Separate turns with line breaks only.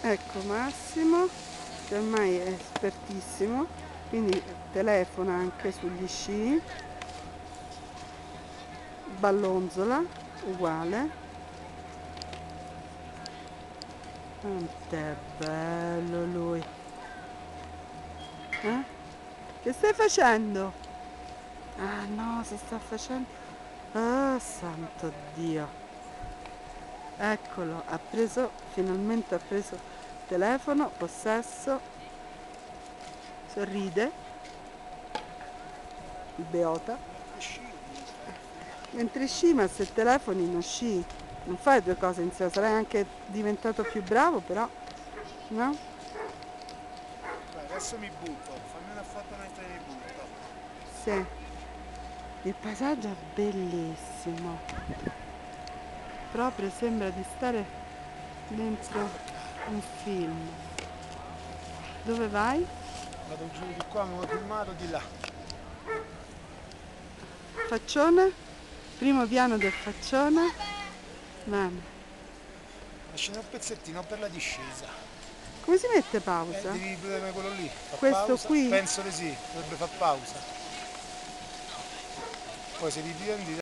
Ecco Massimo, che ormai è espertissimo, quindi telefona anche sugli sci, ballonzola, uguale. Quant'è bello lui. Eh? Che stai facendo? Ah no, si sta facendo... Ah, santo Dio. Eccolo, finalmente ha preso il telefono, possesso, sorride, il beota. Mentre sci, ma se telefoni non sci, non fai due cose insieme, sarai anche diventato più bravo però, no?
Dai, adesso mi butto, fammi una foto mentre mi butto.
Sì, il paesaggio è bellissimo, proprio sembra di stare dentro un film. Dove vai?
Vado giù di qua, mi ho filmato di là.
Faccione? Primo piano del faccione? Bene.
Ma scende un pezzettino per la discesa.
Come si mette pausa?
Devi premere quello lì, fa
Questo
pausa?
qui?
Penso di sì, dovrebbe far pausa. Poi se riprendi